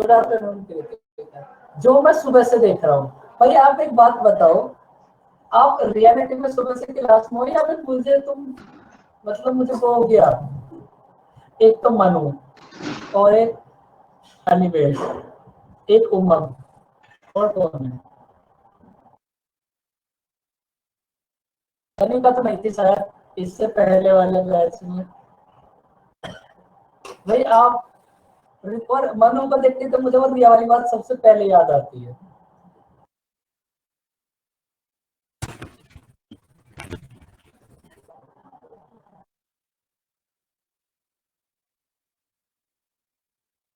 Good afternoon Kritika, जो मैं सुबह से देख रहा हूँ। भाई आप एक बात बताओ, आप रियलिटी में सुबह से क्लास में हो या फिर मुझे तुम मतलब मुझे वो हो गया, एक तो मनु और एक अनिमेश, एक उमंग और कौन है, अनिका तो नहीं थी शायद इससे पहले वाले बैच में। भाई आप और मनु को देखते तो मुझे वो रिया वाली बात सबसे पहले याद आती है।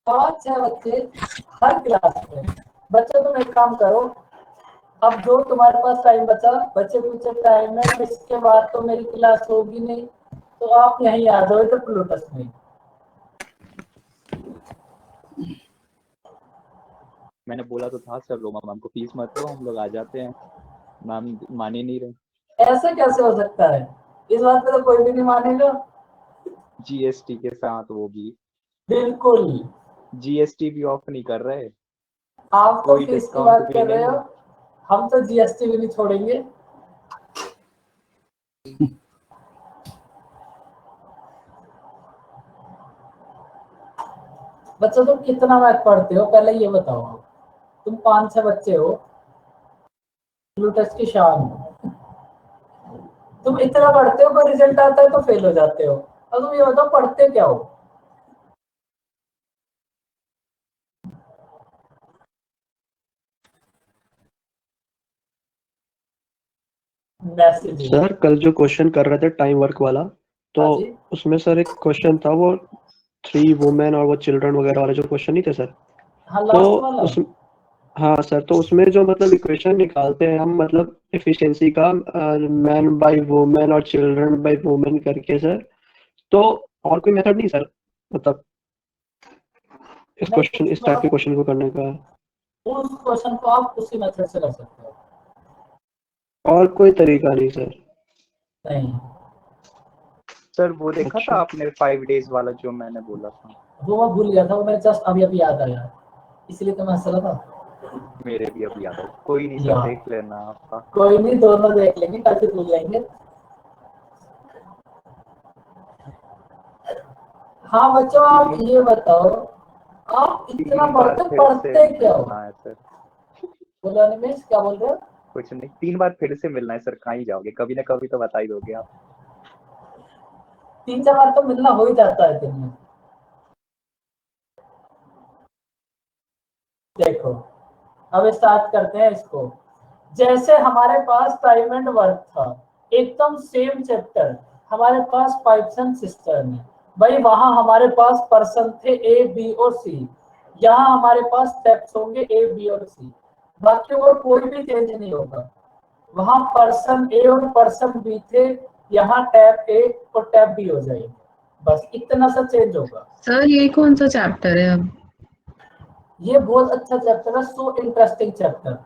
पांच छह बच्चे हर क्लास में। बच्चों तुम एक काम करो, अब जो तुम्हारे पास टाइम बचा, बच्चे पूछे टाइम है इसके बाद तो मेरी क्लास होगी नहीं, तो आप यहीं आ जाओ तो प्लूटस में। मैंने बोला तो था सर रोमा मैम को फीस मत लो, हम लोग आ जाते हैं, मैम मान ही नहीं रहे। ऐसे कैसे हो सकता है, इस बात पे तो कोई भी नहीं मानेगा। जीएसटी के साथ वो भी, बिल्कुल। जीएसटी भी ऑफ नहीं कर रहे, आप तो कोई फीस की डिस्काउंट बात भी कर रहे नहीं हो, है। हम तो जीएसटी भी नहीं छोड़ेंगे। बच्चों तुम कितना मैथ पढ़ते हो पहले ये बताओ। तुम पांच छह बच्चे हो, प्लूटस की शान हो। तुम इतना पढ़ते हो, कोई रिजल्ट आता है तो फेल हो जाते हो। अब तुम ये बताओ पढ़ते क्या हो। मैसेज। सर कल जो क्वेश्चन कर रहे थे टाइम वर्क वाला, तो हाँ जी। उसमें सर एक क्वेश्चन था वो 3 वुमेन और वो चिल्ड्रन वगैरह वाले जो क्वेश्चन नहीं थे सर, हाँ तो लास्ट वाला। उस हाँ सर, तो उसमें जो मतलब इक्वेशन निकालते हैं हम मतलब एफिशिएंसी का, मैन बाय वुमेन और चिल्ड्रन बाय वुमेन करके सर, तो और कोई मेथड नहीं सर, मतलब नहीं, इस टाइप के क्वेश्चन को करने का उस क्वेश्चन को आप उसी मेथड से कर सकते हो। और कोई तरीका नहीं सर? नहीं, सर वो देखा अच्छा। था आपने 5 days वाला जो मैंने बोला था? वो मैं भूल गया था, वो मेरे जस्ट अभी अभी याद आया, इसलिए तो मैं हंस रहा था। मेरे भी अभी याद आया। कोई नहीं सर, या देख लेना आपका। कोई नहीं, दोनों देख लेंगे, कल से भूल जाएंगे। हाँ बच्चों आप ये बताओ, आप इतना 3 बार पढ़ते फिर से पढ़ते क्या हो। मिलना है सर। बोलो अनिमेश, क्या बोल रहे हो। कुछ नहीं, 3 बार फिर से मिलना है सर, कहाँ ही जाओगे, कभी ना कभी तो बता ही दोगे आप। 3 4 बार तो मिलना हो ही जाता है दिन में। देखो अब स्टार्ट करते हैं इसको। जैसे हमारे पास टाइम एंड वर्क था, एकदम सेम चैप्टर, हमारे पास पाइप्स एंड सिस्टर्न है। भाई वहां हमारे पास पर्सन थे ए बी और सी, यहाँ हमारे पास स्टेप्स होंगे ए बी और सी, बाकी और कोई भी चेंज नहीं होगा। वहां पर्सन ए और पर्सन बी थे, यहाँ टैप ए और टैप बी हो जाएंगे, बस इतना सा चेंज होगा। सर ये कौन सा चैप्टर है अब? ये बहुत अच्छा चैप्टर है, सो इंटरेस्टिंग चैप्टर।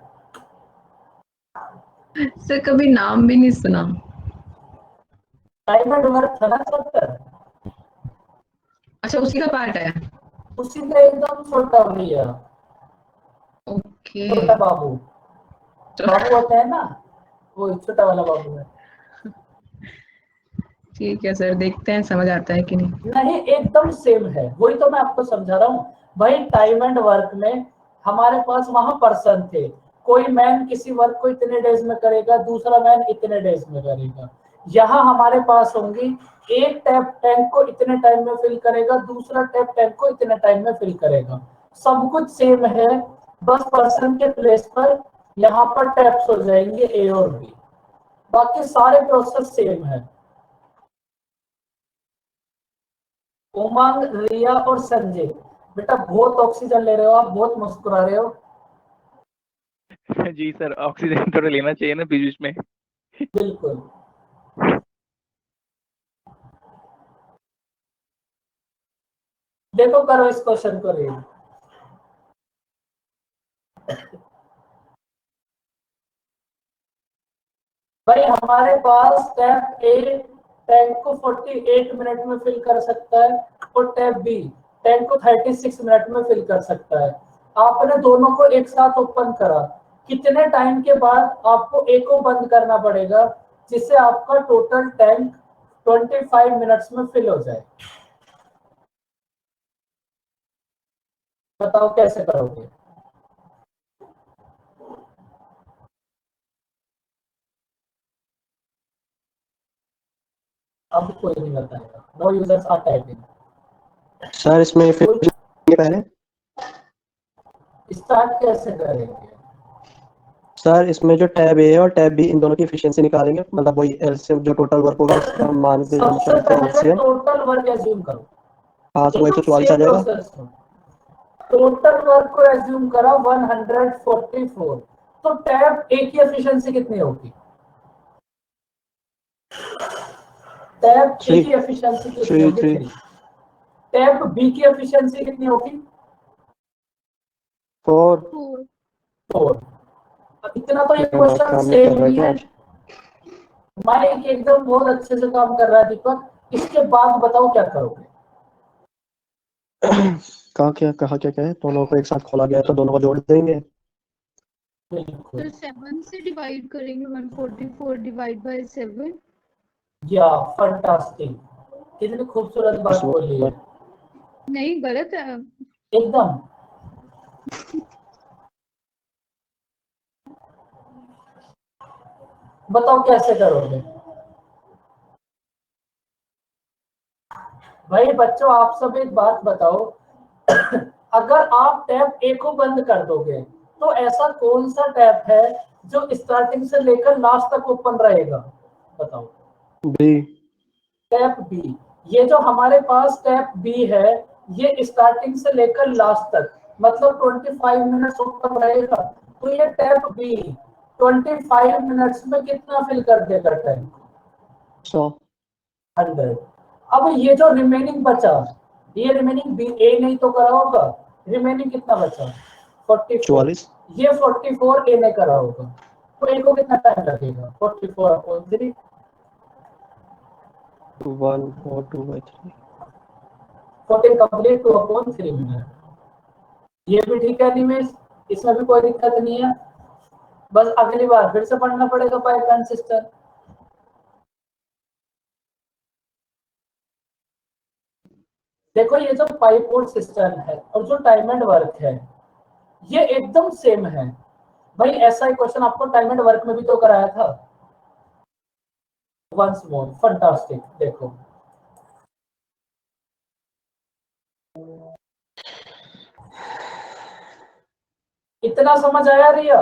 सर कभी नाम भी नहीं सुना। टाइम एंड वर्क था ना चैप्टर, अच्छा उसी का पार्ट है। उसी का एकदम छोटा भैया, ओके। छोटा बाबू। बाबू होते हैं ना, वो छोटा वाला बाबू है। ठीक है सर, देखते हैं समझ आता है कि नहीं। नहीं एकदम सेम है, वही तो मैं आपको समझा रहा हूँ। भाई टाइम एंड वर्क में हमारे पास वहां पर्सन थे, कोई मैन किसी वर्क को इतने डेज में करेगा, दूसरा मैन इतने डेज में करेगा। यहाँ हमारे पास होंगी, एक टैप टैंक को इतने टाइम में फिल करेगा, दूसरा टैप टैंक को इतने टाइम में फिल करेगा। सब कुछ सेम है, बस पर्सन के प्लेस पर यहाँ पर टैप्स हो जाएंगे ए और बी, बाकी सारे प्रोसेस सेम है। उमंग, रिया और संजय, बेटा बहुत ऑक्सीजन ले रहे हो आप, बहुत मुस्कुरा रहे हो। जी सर, ऑक्सीजन थोड़ा लेना चाहिए ना बीच में। बिल्कुल। देखो करो इस क्वेश्चन को रीड। भाई हमारे पास टैप ए टैंक को 48 मिनट में फिल कर सकता है, और टैप बी टैंक को 36 मिनट में फिल कर सकता है। आपने दोनों को एक साथ ओपन करा, कितने टाइम के बाद आपको एक को बंद करना पड़ेगा जिससे आपका टोटल टैंक 25 मिनट्स में फिल हो जाए? बताओ कैसे करोगे? अब कोई नहीं बताएगा। No users are typing. Sir इसमें पहले स्टार्ट कैसे करेंगे? सर इसमें जो टैब ए है और टैब बी इन दोनों की एफिशिएंसी निकालेंगे, मतलब वही एलसीएम जो टोटल वर्क होगा उसका मान के हम सबसे करते हैं पहले एलसीएम। टोटल वर्क एज्यूम करो। हाँ तो वो 144 आ जाएगा। टोटल वर्क को एज्यूम करा 144, तो टैब ए की एफिशिएंसी कितनी होगी? टैब ए की एफिशिएंसी कितनी होगी? 3। टैब बी की एफिशिएंसी कितनी होगी? 4। इतना तो ये क्वेश्चन सेम ही है। माइक एकदम बहुत अच्छे से काम कर रहा है दीपक। इसके बाद बताओ क्या करोगे? कहा क्या है, दोनों को एक साथ खोला गया तो दोनों को जोड़ देंगे। बिल्कुल। तो 7 से डिवाइड करेंगे 144 डिवाइड बाय 7। या फंटास्टिक, कितनी खूबसूरत बात बोली है। नहीं गलत है। एकदम। बताओ कैसे करोगे? भाई बच्चों आप सब एक बात बताओ, अगर आप टैब ए को बंद कर दोगे तो ऐसा कौन सा टैब है जो स्टार्टिंग से लेकर लास्ट तक ओपन रहेगा? बताओ। बी। Tab B. ये जो हमारे पास टैब बी है ये स्टार्टिंग से लेकर लास्ट तक मतलब 25 मिनट्स ओपन रहेगा। तो ये टैब बी 25 मिनट्स में कितना फिल कर देगा टाइम? 100। अब ये जो रिमेनिंग बचा, ये रिमेनिंग बी ए नहीं तो करा होगा, रिमेनिंग कितना बचा? 44। ये 44 ए ने करा होगा, तो ए को कितना टाइम लगेगा? 44/3 1/2/3 14 कंप्लीट 2/3 मिनट। ये भी ठीक है निमेश, इसमें भी कोई दिक्कत नहीं है। बस अगली बार फिर से पढ़ना पड़ेगा पाइपलाइन सिस्टम। देखो ये जो पाइप और सिस्टम है और जो टाइम एंड वर्क है ये एकदम सेम है। भाई ऐसा ही क्वेश्चन आपको टाइम एंड वर्क में भी तो कराया था। Once more fantastic. देखो इतना समझ आया रिया?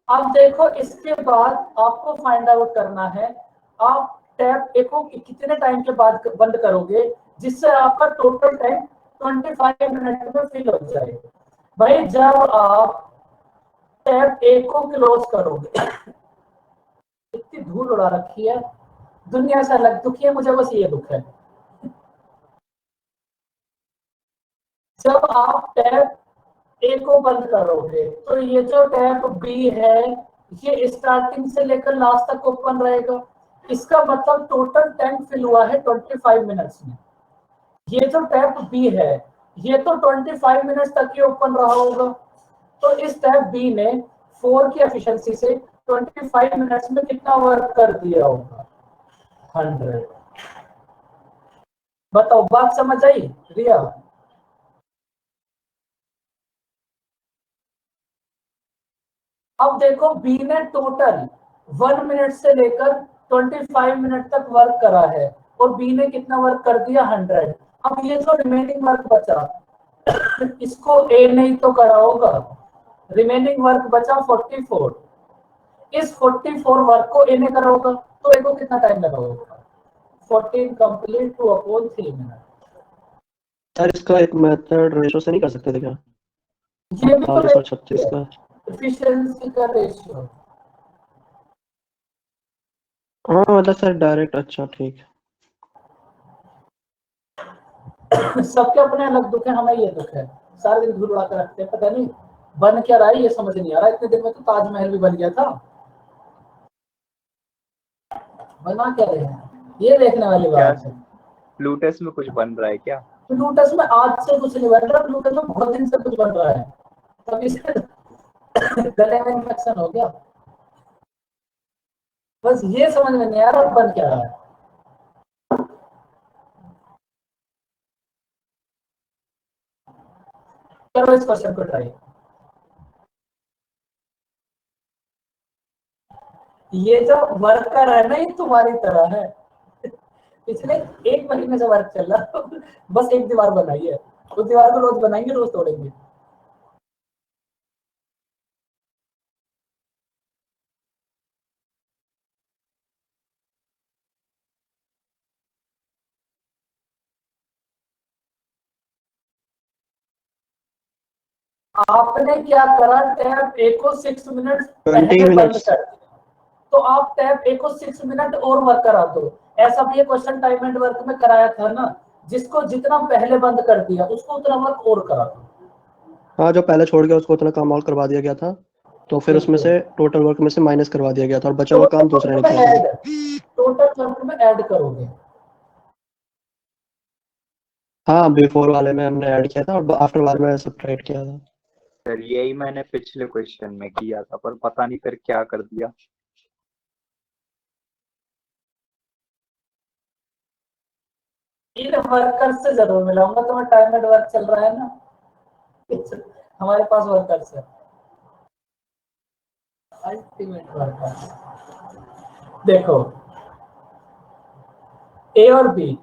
अब देखो इसके बाद आपको फाइंड आउट करना है आप टैब ए को कितने टाइम के बाद बंद करोगे जिससे आपका टोटल टाइम 25 मिनट में फिल हो जाए। भाई जब आप टैब ए को क्लोज करोगे, इतनी धूल उड़ा रखी है, दुनिया से अलग दुखी है, मुझे बस ये दुख है। जब आप टैब ए को बंद करोगे तो ये जो टैब बी है ये स्टार्टिंग से लेकर लास्ट तक ओपन रहेगा। इसका मतलब टोटल टैंक फिल हुआ है 25 मिनट्स में। ये जो टैब बी है ये तो 25 मिनट्स तक ही ओपन रहा होगा, तो इस टैब बी ने 4 की एफिशिएंसी से 25 मिनट्स में कितना वर्क कर दिया होगा? 100। बताओ बात समझ आई रिया? अब देखो बी ने टोटल 1 मिनट से लेकर 25 मिनट तक वर्क करा है और बी ने कितना वर्क कर दिया? 100। अब ये जो रिमेनिंग वर्क बचा इसको ए नहीं तो करा होगा, रिमेनिंग वर्क बचा 44। इस 44 वर्क को ए ने करा होगा तो ए को कितना टाइम लगा होगा? 14 कंप्लीट 2/3 मिनट। सर इसका एक मेथड रेशो से नहीं कर सकते थे क्या? ये भी तो 36 का एफिशिएंसी का रेशियो। हाँ मतलब सर डायरेक्ट। अच्छा ठीक। सबके अपने अलग दुख है, हमें ये दुख है सारे दिन धूल उड़ा कर रखते हैं, पता नहीं बन क्या रहा है ये समझ नहीं आ रहा। इतने दिन में तो ताजमहल भी बन गया था। बना क्या रहे हैं, ये देखने वाली बात है। प्लूटस में कुछ बन रहा है क्या? प्लूटस में आज से कुछ नहीं बन रहा, प्लूटस में बहुत दिन से कुछ बन रहा है, तभी से गले में इन्फेक्शन हो गया। बस ये समझ में नहीं आ रहा बन क्या रहा है। करो इस क्वेश्चन को ट्राई। ये जो वर्कर है ना, ये तुम्हारी तरह है, पिछले 1 महीने से वर्क चल रहा है। बस एक दीवार बनाई है, उस दीवार को रोज बनाएंगे, रोज तोड़ेंगे। आपने क्या करा, टैब ए को 6 मिनट 20 बंद minutes. कर दिया, तो आप टैब ए को 6 मिनट और वर्क करा दो। ऐसा भी ये क्वेश्चन टाइम एंड वर्क में कराया था ना, जिसको जितना पहले बंद कर दिया उसको उतना वर्क और करा दो। हाँ, जो पहले छोड़ गया उसको उतना काम और करवा दिया गया था, तो फिर उसमें से टोटल वर्क में से माइनस करवा दिया गया था और बचा हुआ काम दूसरे ने किया था। टोटल वर्क में ऐड करोगे। हाँ, बिफोर वाले में हमने ऐड किया था और आफ्टर वाले में सब्ट्रैक्ट किया था। सर यही मैंने पिछले क्वेश्चन में किया था, पर पता नहीं फिर क्या कर दिया। इन वर्कर से जरूर मिलाऊंगा तुम्हें, टाइम एंड वर्क चल रहा है ना, हमारे पास वर्कर्स है, अल्टीमेट वर्कर। देखो ए और बी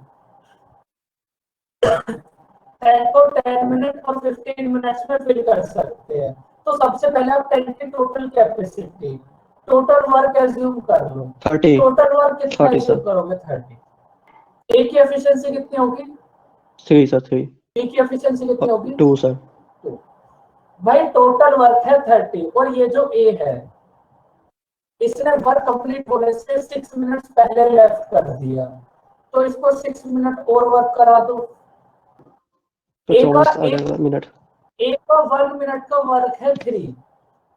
10 को 10 मिनट और 15 मिनट्स में फिल कर सकते हैं। तो सबसे पहले आप 10 की total capacity, total work assume कर लो। 30 टोटल वर्क कितना 30 एज्यूम सर। करोगे? 30। ए की एफिशिएंसी कितनी होगी? 3 सर 3। बी की एफिशिएंसी कितनी होगी? 2 सर। 2। भाई टोटल वर्क है 30, और ये जो ए है इसने वर्क कंप्लीट होने से 6 मिनट पहले लेफ्ट कर दिया, तो इसको 6 मिनट और वर्क करा दो। तो 24 आ जाएगा मिनट। एक का 1 मिनट का वर्क है 3।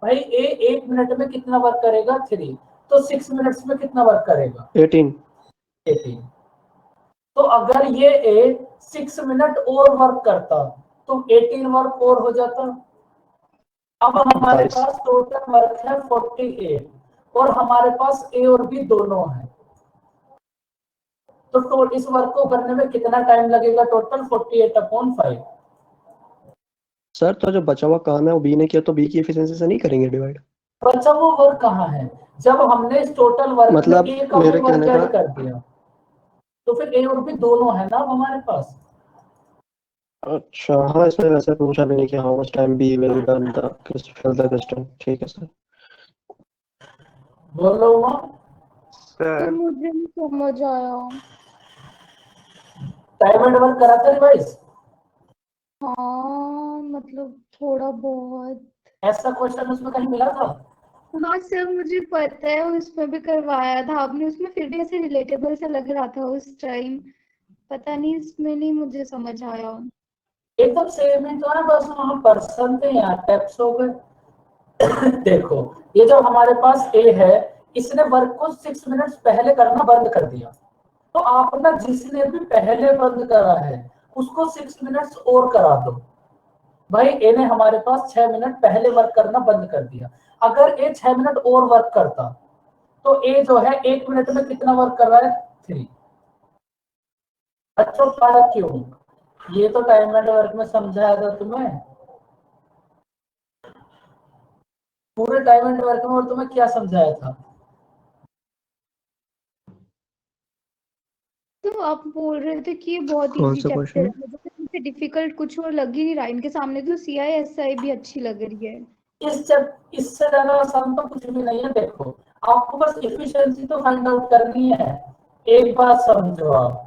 भाई ए 1 मिनट में कितना वर्क करेगा? 3। तो 6 मिनट्स में कितना वर्क करेगा? 18। 18। तो अगर ये ए 6 मिनट और वर्क करता तो 18 वर्क और हो जाता। अब हमारे 48। पास टोटल वर्क है 48, और हमारे पास ए और बी दोनों है, तो इस वर्क को करने में कितना टाइम लगेगा? टोटल 48/5। सर तो जो बचा हुआ काम है वो बी ने किया, तो बी की एफिशिएंसी से नहीं करेंगे डिवाइड? बचा वो वर्क कहाँ है? जब हमने इस टोटल वर्क मतलब में ए का मेरे वर्क कहने ऐड का कर दिया, तो फिर ए और बी दोनों है ना अब हमारे पास। अच्छा, हाँ इसमें वैसे पूछा भी नहीं कि how much time be will done the fill the question. ठीक है सर। बोलो वहाँ। तो सर मुझे नहीं समझ आया। टाइम एंड वर्क करा था रिवाइज? हाँ मतलब थोड़ा बहुत। ऐसा क्वेश्चन उसमें कहीं मिला था? हाँ सर मुझे पता है, उसमें भी करवाया था आपने, उसमें फिर भी ऐसे रिलेटेबल सा लग रहा था उस टाइम, पता नहीं इसमें नहीं मुझे समझ आया। एकदम सेम ही तो है, बस वहाँ पर्सन थे, यहाँ टेप्स हो गए। देखो ये जो हमारे पास ए है, इसने वर्क को 6 मिनट पहले करना बंद कर दिया, तो आप ना जिसने भी पहले बंद करा है उसको 6 मिनट्स और करा दो। भाई ए ने हमारे पास 6 मिनट पहले वर्क करना बंद कर दिया, अगर ए 6 मिनट और वर्क करता तो ए जो है 1 मिनट में कितना वर्क कर रहा है? 3। अच्छा पढ़ा क्यों? ये तो टाइम एंड वर्क में समझाया था तुम्हें, पूरे टाइम एंड वर्क में, और तुम्हें क्या समझाया था? तो आप बोल रहे थे कि ये बहुत कौन इजी सा चैप्टर है, क्वेश्चन? मुझे डिफिकल्ट कुछ और लग ही नहीं रहा, इनके सामने तो CISI भी अच्छी लग रही है। इससे ज्यादा आसान तो कुछ भी नहीं है। देखो आपको बस एफिशिएंसी तो फाइंड आउट करनी है। एक बात समझो आप,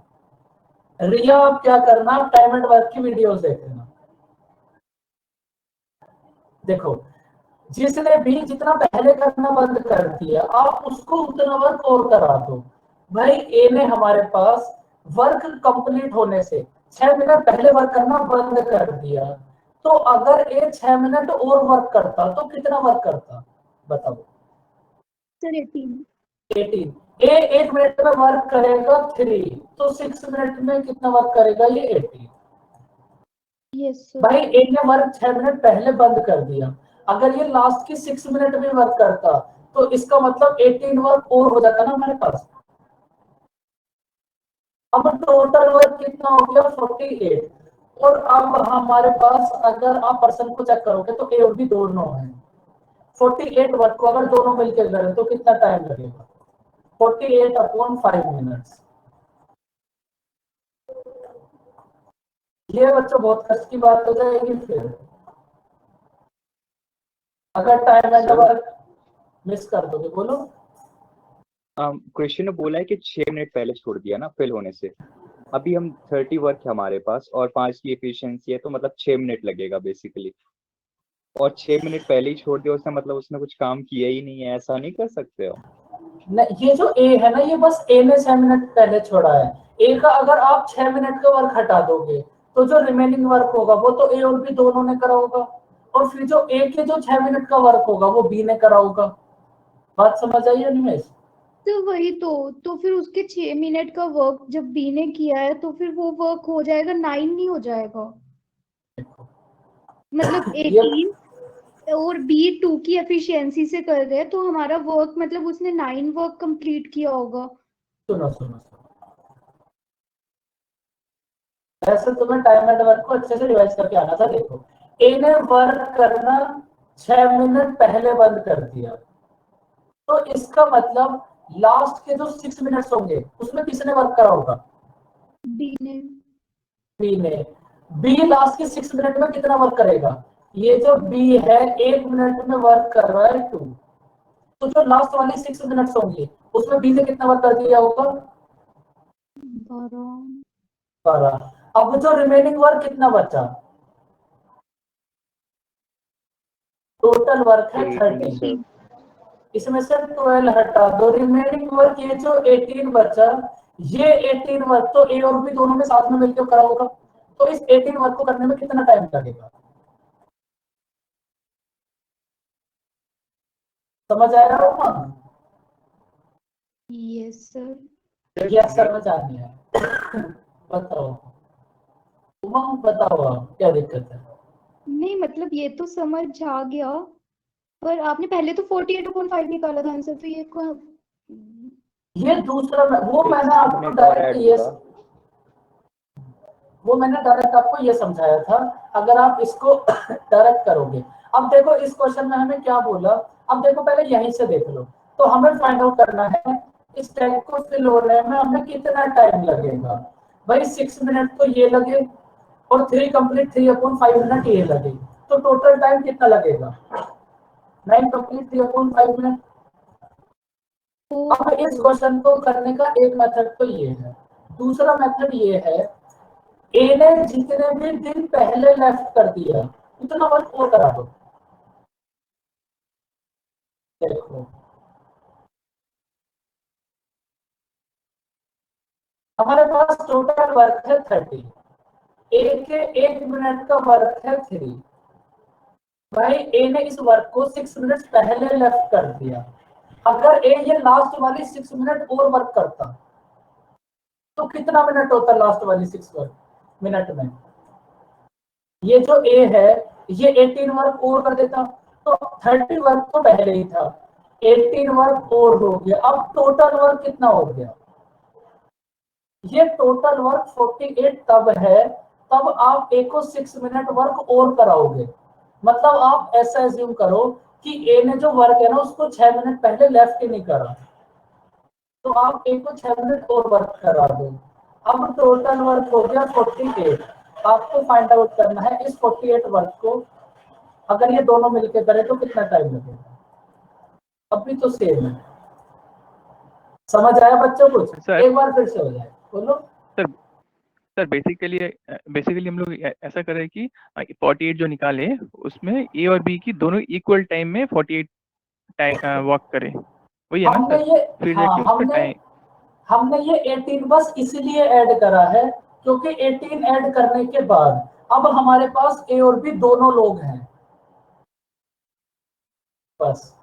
रिया आप क्या करना, आप टाइम एंड वर्क की वीडियोस देखना। देखो जिसने भी जितना पहले करना बंद कर दिया, आप उसको उतना वर्क और करा दो। भाई ए ने हमारे पास वर्क कंप्लीट होने से 6 मिनट पहले वर्क करना बंद कर दिया, तो अगर ए 6 मिनट और वर्क करता तो कितना वर्क करता? बताओ। सर 18। 18। ए 1 मिनट में वर्क करेगा 3, तो 6 मिनट में कितना वर्क करेगा ये 80। Yes sir. भाई ए ने वर्क 6 मिनट पहले बंद कर दिया, अगर ये लास्ट की 6 मिनट में वर्क करता तो इसका मतलब 18 वर्क और हो जाता ना हमारे पास। अब टोटल वर्क कितना हो गया 48, और अब हमारे पास अगर आप पर्सन को चेक करोगे तो ए और बी दोनों है। 48 वर्क को अगर दोनों मिलकर करें तो कितना टाइम लगेगा, 48/5 मिनट्स। ये बच्चों बहुत कष्ट की बात हो जाएगी फिर अगर टाइम एंड वर्क मिस कर दोगे। बोलो। क्वेश्चन ने बोला है कि 6 मिनट पहले छोड़ दिया ना फिल होने से, अभी हम 30 वर्क है हमारे पास और 5 की एफिशिएंसी है, तो मतलब 6 मिनट लगेगा बेसिकली, और 6 मिनट पहले ही छोड़ दिया उसने, मतलब उसने कुछ काम किया ही नहीं है, ऐसा नहीं कर सकते हो? ये जो ए है ना, ये बस ए ने 6 मिनट पहले छोड़ा है। ए का अगर आप 6 मिनट का वर्क हटा दोगे तो जो रिमेनिंग वर्क होगा वो तो ए और बी दोनों ने करा होगा, और फिर जो ए के जो 6 मिनट का वर्क होगा वो बी ने करा होगा। बात समझ आई है निमेश? तो वही तो फिर उसके 6 मिनट का वर्क जब बी ने किया है तो फिर वो वर्क हो जाएगा 9 नहीं हो जाएगा, मतलब ये 18 और बी 2 की एफिशिएंसी से कर रहे हैं तो हमारा वर्क मतलब उसने 9 वर्क कंप्लीट किया होगा। सुनो सुनो सुनो, ऐसे तुम्हें टाइम एंड वर्क को अच्छे से रिवाइज करके आना था। देखो, ए ने वर्क करना 6 मिनट पहले बंद कर दिया, तो इसका मतलब लास्ट के जो 6 मिनट्स होंगे उसमें किसने वर्क करा होगा? बी ने। बी ने। बी लास्ट के 6 मिनट में कितना वर्क करेगा? ये जो बी है 1 मिनट में वर्क कर रहा है 2, तो जो लास्ट वाले 6 मिनट्स होंगे उसमें बी ने कितना वर्क कर दिया होगा? 12। अब जो रिमेनिंग वर्क कितना बचा? टोटल वर्क है 30, इसमें से 12 हटा दो, रिमेनिंग वर्क ये जो 18 बचा, ये 18 वर्क तो ए और बी दोनों में साथ में मिलकर करा होगा, तो इस 18 वर्क को करने में कितना टाइम लगेगा? समझ आ रहा होगा? Yes sir. यस समझ आ रही है। बताओ उमंग, बताओ आप क्या दिक्कत है? नहीं मतलब ये तो समझ आ गया, पर आपने पहले तो 48/5 निकाला था आंसर, तो ये दूसरा वो एक मैंने आपको मिनट और डायरेक्ट ऐड ये होगा। वो मैंने डायरेक्ट आपको ये समझाया था, अगर आप इसको डायरेक्ट करोगे। अब देखो इस क्वेश्चन में हमें क्या बोला, अब देखो पहले यहीं से देख लो, तो हमें फाइंड आउट करना है इस टैग को फिल होने में हमें कितना टाइम लगेगा। भाई 6 मिनट तो ये लगे और 3 कंप्लीट 3/5 मिनट ये लगे, तो टोटल टाइम कितना लगेगा? 9 कंप्लीट 3/5 मिनट। अब इस क्वेश्चन को करने का एक मेथड तो ये है, दूसरा मेथड ये है, ए ने जितने भी दिन पहले लेफ्ट कर दिया उतना वर्क और करा दो। देखो हमारे पास टोटल वर्क है 30, ए के 1 मिनट का वर्क है 3। भाई ए ने इस वर्क को 6 मिनट पहले लेफ्ट कर दिया, अगर ए ये लास्ट वाली 6 मिनट और वर्क करता तो कितना मिनट होता लास्ट वाली 6 मिनट में? ये जो ए है ये 18 वर्क और कर देता, तो 30 वर्क तो पहले ही था, 18 वर्क और हो गया, अब टोटल वर्क कितना हो गया? ये टोटल वर्क 48 तब है तब आप ए को 6 मिनट वर्क और कराओगे, मतलब आप ऐसा एज्यूम करो कि ए ने जो वर्क है ना उसको 6 मिनट पहले लेफ्ट ही नहीं करा, तो आप ए को 6 मिनट और वर्क करा दो। अब टोटल वर्क हो गया 48। आपको फाइंड आउट करना है इस 48 वर्क को अगर ये दोनों मिलकर करें तो कितना टाइम लगेगा। अभी तो सेम है। समझ आया बच्चों कुछ? सर एक बार फिर से हो जाए, बोलो। सर बेसिकली हम लोग ऐसा कर रहे हैं कि 48 जो निकाले उसमें ए और बी की दोनों इक्वल टाइम में 48 टाइम वॉक करें, वही है ना हमने सर? ये फिर हाँ जाके उसका टाइम। हमने ये 18 बस इसलिए ऐड करा है क्योंकि 18 ऐड करने के बाद अब हमारे पास ए और बी दोनों लोग हैं बस।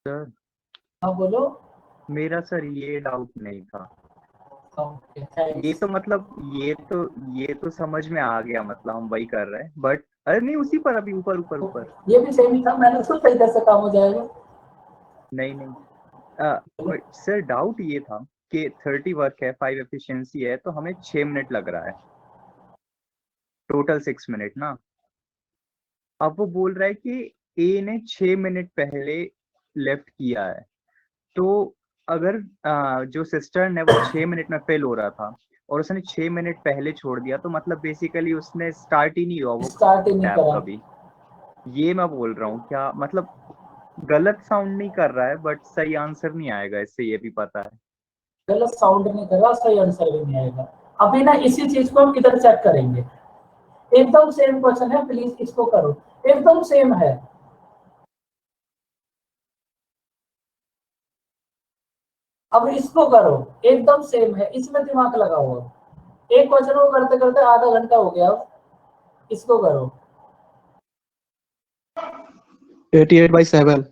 हाँ बोलो। मेरा सर ये डाउट नहीं था। ओके ये थैंक्स। तो मतलब ये तो समझ में आ गया, मतलब हम वही कर रहे हैं, बट अरे नहीं, उसी पर अभी ऊपर ऊपर ऊपर। ये भी सेम ही था, मैंने सोचा इधर से काम हो जाएगा। नहीं नहीं, सर डाउट ये था कि 30 वर्क है, 5 एफिशिएंसी है, तो हमें 6 मिनट लग रहा है, टोटल 6 मिनट ना। अब वो बोल रहा है कि ए ने 6 मिनट पहले लेफ्ट किया है, तो अगर जो सिस्टर ने वो 6 मिनट में फेल हो रहा था और उसने 6 मिनट पहले छोड़ दिया, तो मतलब बेसिकली उसने स्टार्ट ही नहीं हुआ वो स्टार्ट ही नहीं टैब करा। कभी। ये मैं बोल रहा हूँ, क्या मतलब गलत साउंड नहीं कर रहा है, बट सही आंसर नहीं आएगा इससे, ये भी पता है। गलत साउंड नहीं कर रहा, सही आंसर भी नहीं आएगा। अभी ना इसी चीज को हम इधर चेक करेंगे। एकदम सेम क्वेश्चन है, प्लीज इसको करो, एकदम सेम है। अब इसको करो, एकदम सेम है, इसमें दिमाग लगाओ। एक क्वेश्चन को करते करते आधा घंटा हो गया, अब इसको करो। 88/7।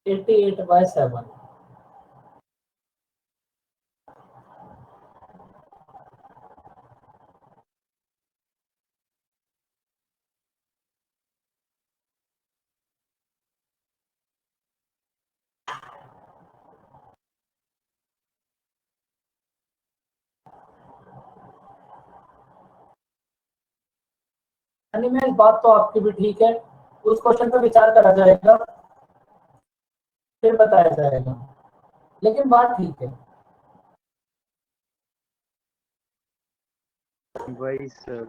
88/7। एनिमेल, बात तो आपकी भी ठीक है, उस क्वेश्चन पर विचार करा जाएगा, फिर बताया जाएगा, लेकिन बात ठीक है। वही सर,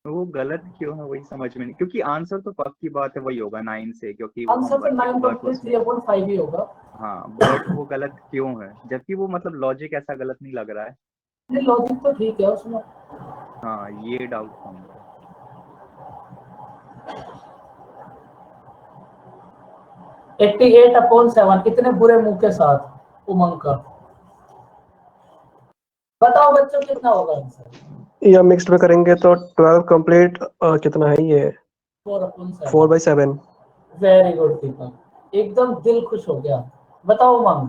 वो गलत क्यों है वही समझ में नहीं, क्योंकि आंसर तो पक्की बात है वही होगा 9 से, क्योंकि वो आंसर हम तो 9 वर्क कंप्लीट उसमें। 3/5 ही होगा। हाँ, बट वो गलत क्यों है, जबकि वो मतलब लॉजिक ऐसा गलत नहीं लग रहा है। नहीं, लॉजिक तो ठीक है उसमें। हाँ, ये डाउट था मुझे। 88/7 इतने बुरे मुंह के साथ उमंग का। बताओ बच्चों कितना होगा आंसर। या मिक्स्ड में करेंगे तो 12 कंप्लीट कितना है ये 4/7। 4/7। वेरी गुड दीपक, एकदम दिल खुश हो गया। बताओ उमंग,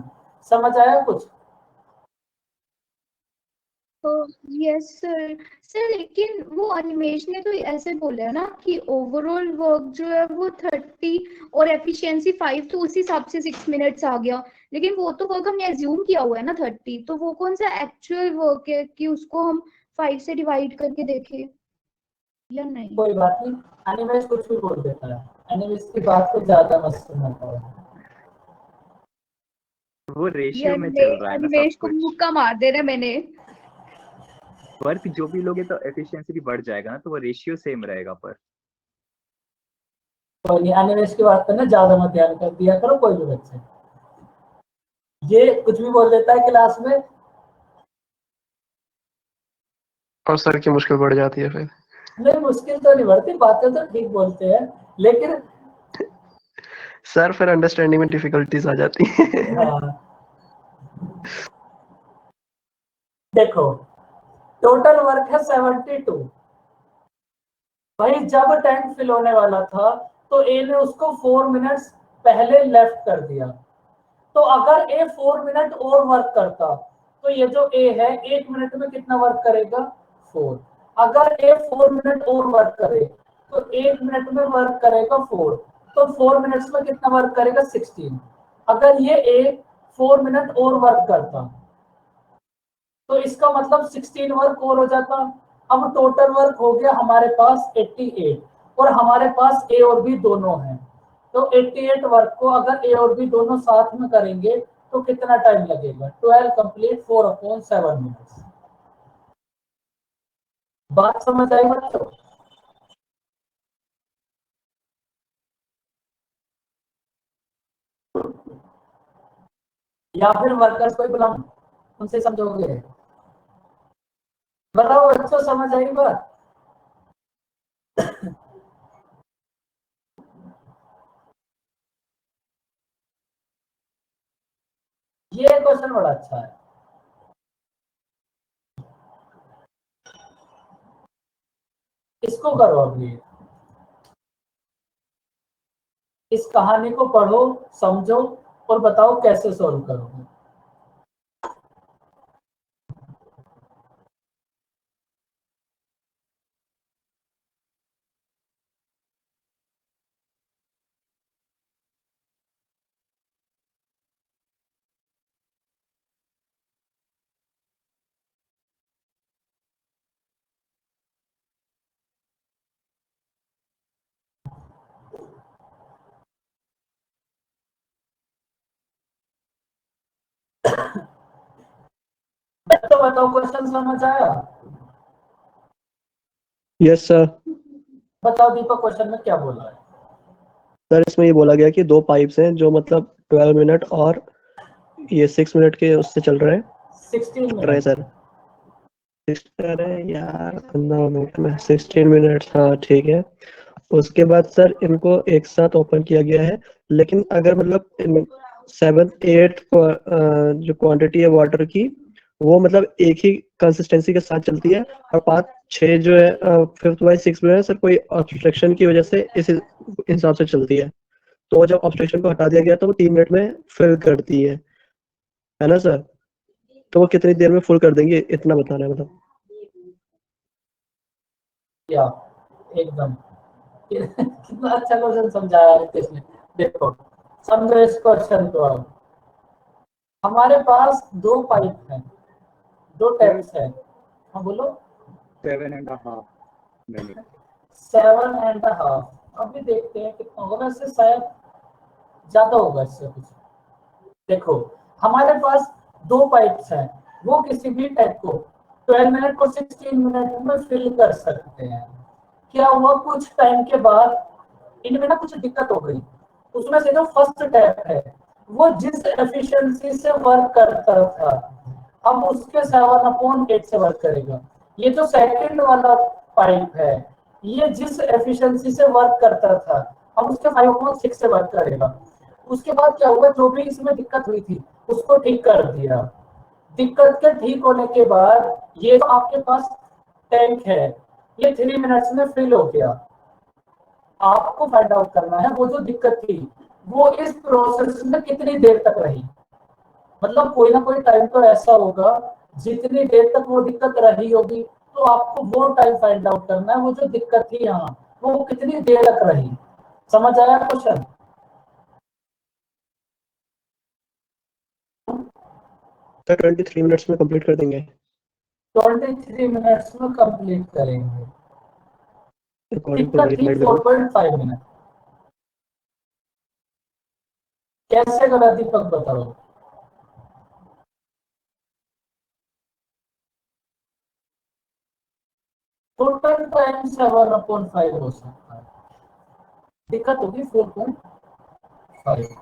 समझ आया कुछ। तो यस सर। सर लेकिन वो अनिमेश ने तो ऐसे बोला है ना कि ओवरऑल वर्क जो है वो 30 और एफिशिएंसी 5, तो उसी हिसाब से 6 मिनट्स आ गया। लेकिन वो तो वर्क हमने एज्यूम किया हुआ है ना 30, तो वो कौन सा एक्चुअल वर्क है कि उसको हम 5 से डिवाइड करके देखें या नहीं? कोई बात नहीं, एनिमेश कुछ भी बोल देता है, एनिमेश की बात को ज्यादा मत सुनना पड़ेगा। वो रेशियो यार में चल रहा है ना सब अनिमेश को कुछ। मुक्का मार देना मैंने। वर्क जो भी लोगे तो एफिशिएंसी भी बढ़ जाएगा ना, तो वो रेशियो सेम रहेगा पर। कोई नहीं, एनिमेश की बात करना ज्यादा मत ध्यान कर दिया करो कोई भी बच्चे, ये कुछ भी बोल देता है क्लास में। और सर की मुश्किल बढ़ जाती है फिर। नहीं, मुश्किल तो नहीं बढ़ती, बातें तो ठीक बोलते हैं, लेकिन सर फिर अंडरस्टैंडिंग में डिफिकल्टीज आ जाती है। हाँ, देखो टोटल वर्क है 72। भाई जब टैंक फिल होने वाला था तो ए ने उसको 4 मिनट्स पहले लेफ्ट कर दिया, तो अगर ए 4 मिनट और वर्क करता तो ये जो ए है 1 मिनट में कितना वर्क करेगा, 4। अगर ए 4 मिनट और वर्क करे तो 1 मिनट में वर्क करेगा 4, तो 4 मिनट्स में कितना वर्क करेगा, 16। अगर ये ए 4 मिनट और वर्क करता तो इसका मतलब 16 वर्क और हो जाता। अब टोटल वर्क हो गया हमारे पास 88, और हमारे पास ए और बी दोनों हैं, तो 88 वर्क को अगर ए और बी दोनों साथ में करेंगे तो कितना टाइम लगेगा, 12 कंप्लीट 4/7 मिनट्स। बात समझ आई बच्चों। या फिर वर्कर्स को ही बुलाऊं, उनसे समझोगे। बताओ बच्चों, समझ आई बात। ये क्वेश्चन बड़ा अच्छा है, इसको करो अभी, इस कहानी को पढ़ो, समझो और बताओ कैसे सॉल्व करोगे। तो बताओ, क्वेश्चन समझ आया? Yes sir. बताओ दीपक, क्वेश्चन में क्या बोला है? सर इसमें ये बोला गया कि 2 पाइप्स हैं जो मतलब 12 मिनट और ये 6 मिनट के उससे चल रहे हैं 16 रहे मिनट। सर। अरे यार 15 मिनट में 16 मिनट, हाँ ठीक है। उसके बाद सर इनको एक साथ ओपन किया गया है, लेकिन अगर मतलब 7-8 जो क्वांटिटी है वाटर की वो मतलब एक ही कंसिस्टेंसी के साथ चलती है, और 5-6 जो है 5th बाय 6 में है सर कोई ऑब्स्ट्रक्शन की वजह से इस हिसाब से चलती है। तो जब ऑब्स्ट्रक्शन को हटा दिया गया तो वो 3 मिनट में फिल करती है ना सर? तो वो कितनी देर में फुल कर देंगे इतना बताना है मतलब। या एकदम कितना अच्छा क्वेश्चन समझाया है रितेश ने। देखो समझो इस क्वेश्चन को। अब हमारे पास 2 पाइप हैं, 2 टैप्स हैं। हाँ बोलो। 7.5 मिनट। 7.5। अभी देखते हैं कितना होगा, वैसे शायद ज्यादा होगा इससे कुछ। देखो हमारे पास 2 पाइप्स हैं, वो किसी भी टैप को 12 मिनट को 16 मिनट में फिल कर सकते हैं। क्या हुआ, कुछ टाइम के बाद इनमें ना कुछ दिक्कत हो गई। उसमें से जो फर्स्ट टैप है वो जिस एफिशिएंसी से वर्क करता था, अब उसके 7/8 से वर्क करेगा। ये जो सेकंड वाला पाइप है, ये जिस एफिशिएंसी से वर्क करता था, अब उसके 5/6 से वर्क करेगा। उसके बाद क्या हुआ, जो भी इसमें दिक्कत हुई थी उसको ठीक कर दिया। दिक्कत के ठीक होने के बाद ये जो आपके पास टैंक है, ये 3 मिनट्स में फिल हो गया। आपको फाइंड आउट करना है वो जो दिक्कत थी वो इस प्रोसेस में कितनी देर तक रही। मतलब कोई ना कोई टाइम तो ऐसा होगा जितनी देर तक वो दिक्कत रही होगी, तो आपको वो टाइम फाइंड आउट करना है, वो जो दिक्कत थी यहाँ वो कितनी देर तक रही। समझ आया क्वेश्चन? सर 23 मिनट्स में कंप्लीट कर देंगे 23 मिनट्स में कंप्लीट करेंगे। अकॉर्डिंग टू दिक्कत थी वेरीफाइड। 4.5 मिनट। कैसे करा दीपक, बताओ? टोटल टाइम 7/5 हो सकता है। दिक्कत होगी 4.5।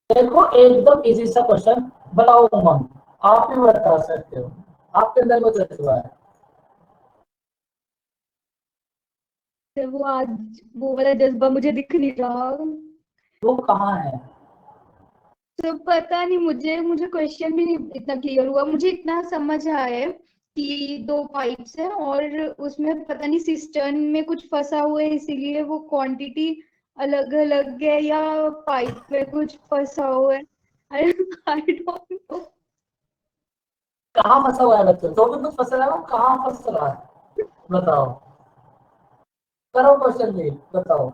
देखो एकदम इजी सा क्वेश्चन। बताओ उमंग, आप भी बता सकते हो, आपके अंदर वो जज्बा है। तो वो आज वो वाला जज्बा मुझे दिख नहीं रहा। वो कहाँ है? तो पता नहीं, मुझे क्वेश्चन भी नहीं इतना क्लियर हुआ। मुझे इतना समझ आया है कि 2 पाइप्स हैं और उसमें पता नहीं सिस्टर्न में कुछ फंसा हुआ है, इसीलिए वो क्वांटिटी अलग अलग है, या पाइप में कुछ फंसा हुआ है। I don't know. कहाँ फंसा हुआ है बच्चों? जो भी कुछ फंसा है वो कहाँ फंस रहा है, बताओ। करो क्वेश्चन भी, बताओ।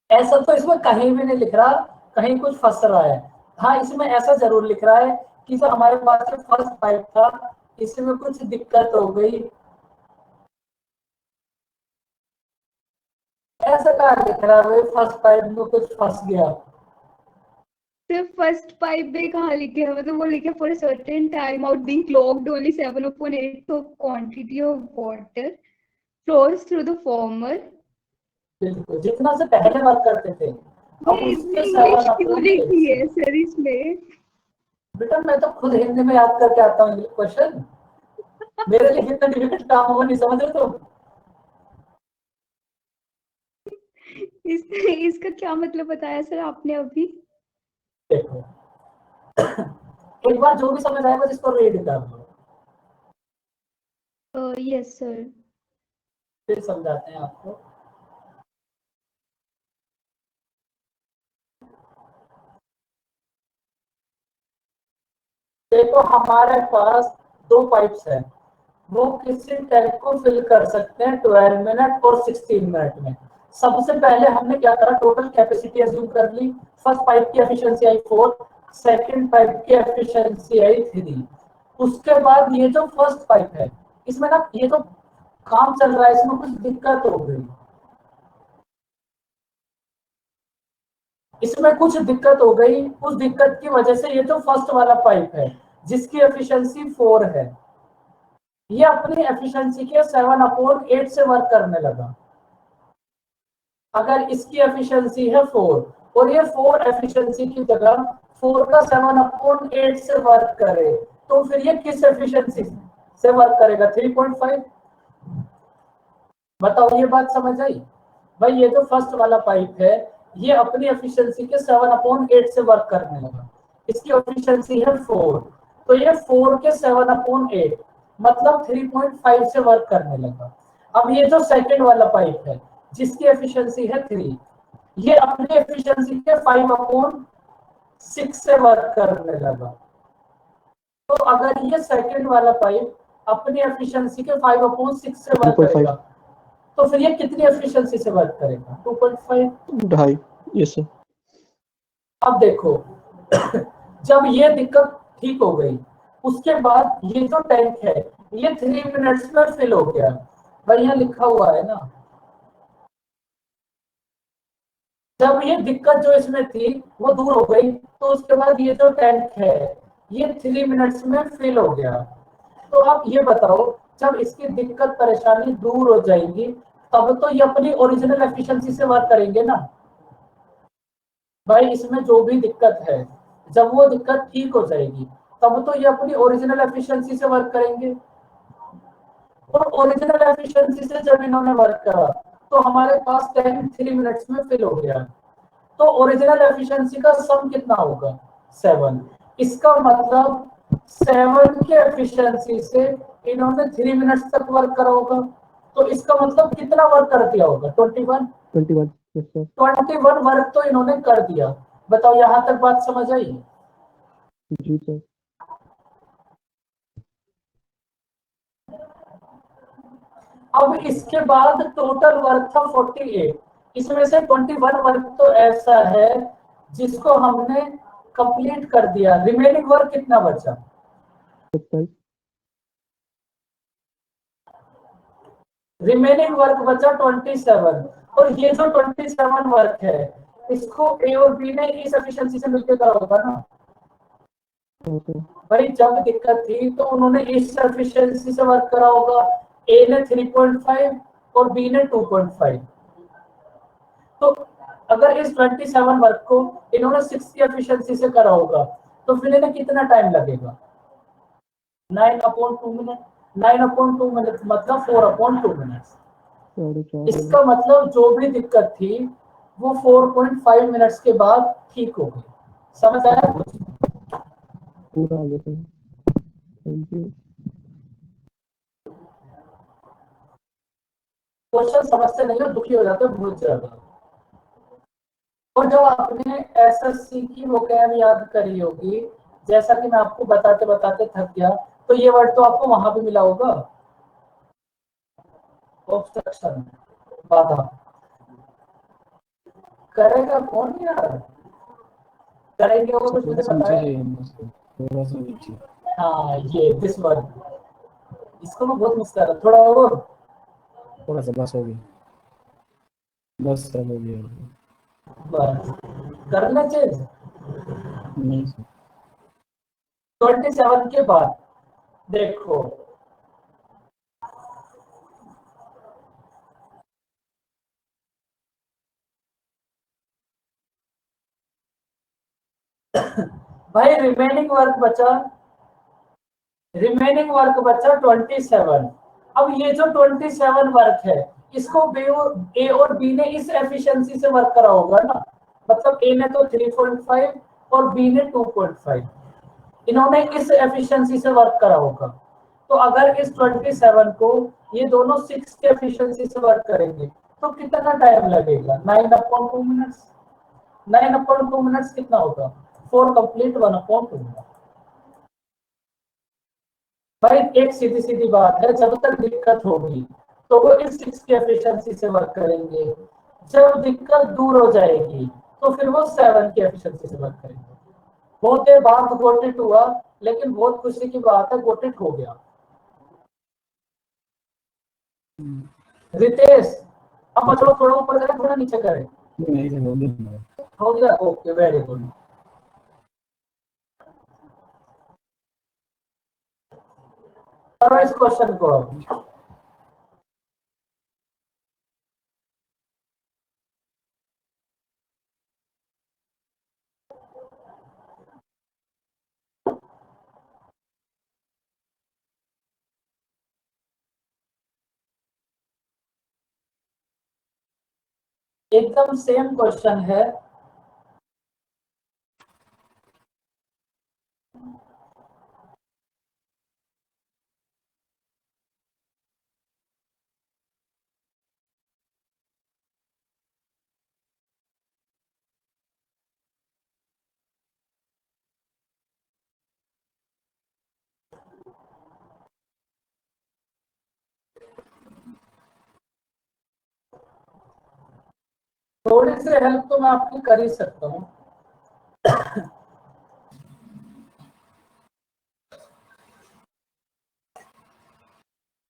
ऐसा तो इसमें कहीं भी नहीं लिख रहा कहीं कुछ फंस रहा है। हाँ इसमें ऐसा जरूर लिख रहा है कि जो हमारे पास जो फर्स्ट पाइप था इसमें कुछ दिक्कत हो गई। ऐसा कहाँ लिख रहा है फर्स्ट पाइप में कुछ फंस गया? सिर्फ फर्स्ट पाइप में कहाँ लिखे है, मतलब वो लिखे for certain time out being clogged only 7/8, तो quantity of water flows through the former. बिल्कुल, जितना से पहले बात करते थे अब ये उसके इंग्लिश क्यों 7/6 लिखी से। है सर इसमें? बेटा मैं तो खुद हिंदी में याद करके आता हूँ क्वेश्चन, मेरे लिए कितना डिफिकल्ट काम होगा नहीं समझ रहे तुम? इसका क्या मतलब बताया सर आपने अभी? देखो एक बार जो भी समझ आएगा जिसको रीड कर लो, यस सर। फिर समझाते हैं आपको। देखो हमारे पास 2 पाइप्स हैं, वो किसी टैंक को फिल कर सकते हैं 12 मिनट और 16 मिनट में। सबसे पहले हमने क्या करा, टोटल कैपेसिटी अज्यूम कर ली। फर्स्ट पाइप की एफिशिएंसी आई 4, सेकंड पाइप की एफिशिएंसी आई 3। उसके बाद ये जो फर्स्ट पाइप है, इसमें ना ये जो काम चल रहा है इसमें कुछ दिक्कत हो गई, इसमें कुछ दिक्कत हो गई। उस दिक्कत की वजह से ये जो फर्स्ट वाला पाइप है जिसकी एफिशिएंसी 4 है, ये अपनी एफिशिएंसी के 7/8 से वर्क करने लगा। अगर इसकी एफिशिएंसी है 4 और ये 4 एफिशिएंसी की जगह 4 का 7/8 से वर्क करे, तो फिर ये किस एफिशिएंसी से वर्क करेगा? 3.5। बताओ, ये बात समझ आई? भाई ये जो फर्स्ट वाला पाइप है ये अपनी एफिशिएंसी के 7/8 से वर्क करने लगा। इसकी एफिशिएंसी है 4, तो ये 4 के 7/8 मतलब 3.5 से वर्क करने लगा। अब ये जो सेकंड वाला पाइप है जिसकी एफिशिएंसी है 3, ये अपनी एफिशिएंसी के 5/6 से वर्क करने लगा। तो अगर ये सेकंड वाला पाइप अपनी एफिशिएंसी के 5/6 से वर्क 2.5 करेगा, तो फिर ये कितनी एफिशिएंसी से वर्क करेगा? 2.5। 2.5। Yes sir. अब देखो जब ये दिक्कत ठीक हो गई, उसके बाद ये जो टैंक है ये 3 मिनट्स में फिल हो गया। भाई यहाँ लिखा हुआ है ना, जब ये दिक्कत जो इसमें थी वो दूर हो गई, तो उसके बाद ये जो टैंक है ये 3 मिनट्स में फिल हो गया। तो आप ये बताओ, जब इसकी दिक्कत परेशानी दूर हो जाएगी तब तो ये अपनी ओरिजिनल एफिशिएंसी से वर्क करेंगे ना। भाई इसमें जो भी दिक्कत है, जब वो दिक्कत ठीक हो जाएगी तब तो ये अपनी ओरिजिनल एफिशिएंसी से वर्क करेंगे। और ओरिजिनल एफिशिएंसी से जब इन्होंने वर्क करा तो हमारे पास टैंक 3 मिनट्स में फिल हो गया। तो ओरिजिनल एफिशिएंसी का सम कितना होगा? 7। इसका मतलब 7 के एफिशिएंसी से इन्होंने 3 मिनट्स तक वर्क करा होगा। तो इसका मतलब कितना वर्क कर दिया होगा? 21। 21। Yes sir. 21 वर्क तो इन्होंने कर दिया। बताओ यहाँ तक बात समझ आई? जी सर। अब इसके बाद टोटल वर्क था 48। इसमें से 21 वर्क तो ऐसा है जिसको हमने कंप्लीट कर दिया। रिमेनिंग वर्क कितना बचा? 27। रिमेनिंग वर्क बचा 27। और ये जो 27 वर्क है इसको ए और बी ने इस एफिशिएंसी से मिलकर करा होगा ना। भाई जब दिक्कत थी तो उन्होंने इस एफिशिएंसी से वर्क करा होगा। ए ने 3.5 और बी ने 2.5। तो अगर इस 27 वर्क को इन्होंने 6 की एफिशिएंसी से करा होगा तो फिर इन्हें कितना टाइम लगेगा? 9/2 मिनट। 9/2 मिनट मतलब 4/2 मिनट। इसका मतलब जो भी दिक्कत थी वो 4.5 मिनट्स के बाद ठीक हो गई। समझ आया कुछ? पूरा आ गया सर। Thank you. क्वेश्चन समझते नहीं हो, दुखी हो जाते हो बहुत ज्यादा। और जब आपने एसएससी की वोकैब याद करी होगी, जैसा कि मैं आपको बताते बताते थक गया, तो ये वर्ड तो आपको वहां भी मिला होगा। ऑब्स्ट्रक्शन, बाधा। करेगा कौन यार? करेंगे वो कुछ मुझे पता है। हाँ ये दिस वर्ड, इसको मैं बहुत मिस कर रहा। थोड़ा और, थोड़ा सा बस हो गया, बस सब हो गया। बस करना चेंज। नहीं 27 के बाद देखो, भाई रिमेनिंग वर्क बचा 27। अब ये जो 27 वर्क है इसको ए और बी ने इस एफिशिएंसी से वर्क करा होगा ना। मतलब ए ने तो 3.5 और बी ने 2.5। इन्होंने इस एफिशिएंसी से वर्क करा होगा। तो अगर इस 27 को ये दोनों 6 के एफिशिएंसी से वर्क करेंगे तो कितना टाइम लगेगा? 9/2 मिनट्स। 9/2 मिनट्स कितना होगा? 4 कंप्लीट 1/2 मिनट। भाई एक सीधी सीधी बात है, जब तक दिक्कत होगी तो वो इस 6 की एफिशिएंसी से वर्क करेंगे, जब दिक्कत दूर हो जाएगी तो फिर वो 7 की एफिशिएंसी से वर्क करेंगे। बहुत देर बाद गोटेट हुआ, लेकिन बहुत खुशी की बात है गोटेट हो गया। रितेश अब मतलब थोड़ा ऊपर करें थोड़ा नीचे करें? नहीं हो गया। हो गया, ओके वेरी गुड। करो इस क्वेश्चन को। एकदम सेम क्वेश्चन है। थोड़ी सी हेल्प तो मैं आपकी कर ही सकता हूँ।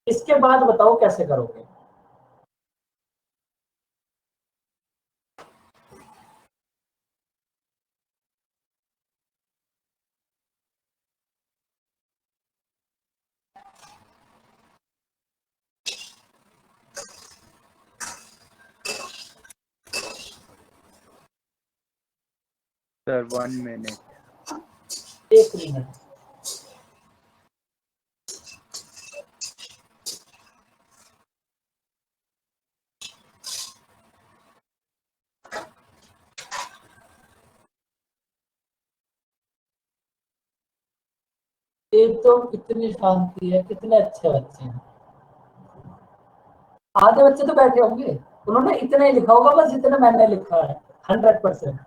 इसके बाद बताओ कैसे करोगे। Sir 1 minute. 1 मिनट। एक तो कितनी शांति है, कितने अच्छे बच्चे हैं। आधे बच्चे तो बैठे होंगे, उन्होंने इतना ही लिखा होगा बस जितना मैंने लिखा है 100%।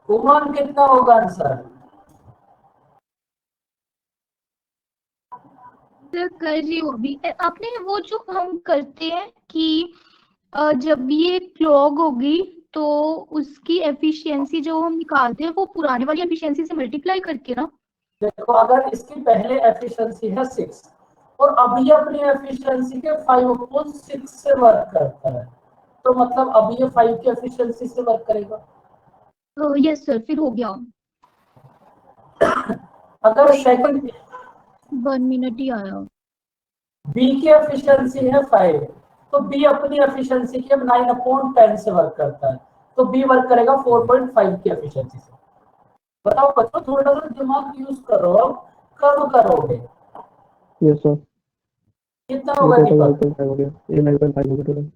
उमन कितना होगा आंसर? सर कर रही हूँ अभी। आपने वो जो हम करते हैं कि जब ये क्लॉग होगी तो उसकी एफिशिएंसी जो हम निकालते हैं वो पुराने वाली एफिशिएंसी से मल्टीप्लाई करके ना। देखो अगर इसकी पहले एफिशिएंसी है 6 और अभी अपनी एफिशिएंसी के 5/6 से वर्क करता है, तो मतलब अभी ये 5 की एफिशिएंसी से वर्क करेगा। यस सर, फिर हो गया। अगर सेकंड 1 मिनट ही आया। बी की एफिशिएंसी है 5, तो बी अपनी एफिशिएंसी के 9/10 से वर्क करता है, तो बी वर्क करेगा 4.5 की एफिशिएंसी से। बताओ बच्चों थोड़ा सा दिमाग यूज करो, कब करोगे? Yes sir. कितना ये होगा टोटल दीपक? 9.5 हो गया, ये 9.5 हो गया टोटल।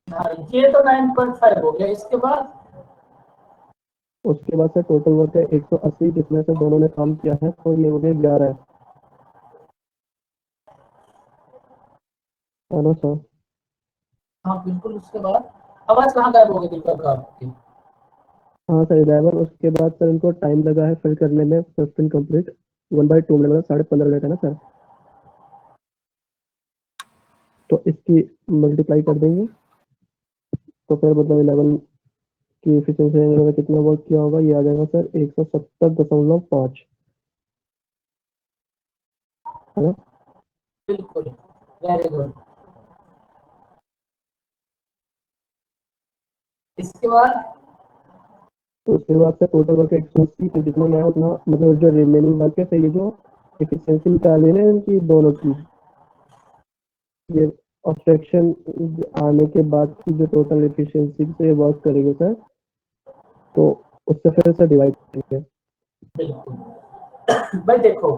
हाँ ये तो 9.5 हो गया। इसके बाद उसके बाद से टोटल वर्क है 180, जिसमें से दोनों ने काम किया है, तो ये हो गया 11 है ना सर? हाँ बिल्कुल। उसके बाद आवाज कहाँ गायब हो गई दीपक आपकी? हाँ सर 11। उसके बाद सर इनको टाइम लगा है फिल करने में, फर्स्ट एंड कंप्लीट 1/2 मिनट, मतलब 15.5 मिनट है ना सर? तो इसकी मल्टीप्लाई कर देंगे तो फिर मतलब 11 की एफिशिएंसी में कितना वर्क किया होगा, ये आ जाएगा सर 170.5 है ना? बिल्कुल वेरी गुड। इसके बाद तो उसके बाद से टोटल वर्क 180, तो जितना मैं उतना मतलब जो रिमेनिंग वर्क है, फिर ये जो एफिशिएंसी निकाली है ना इनकी दोनों की, ये ऑब्स्ट्रक्शन आने के बाद की जो टोटल एफिशिएंसी से वर्क करेंगे सर, तो उससे फिर से डिवाइड करेंगे। बिल्कुल भाई देखो,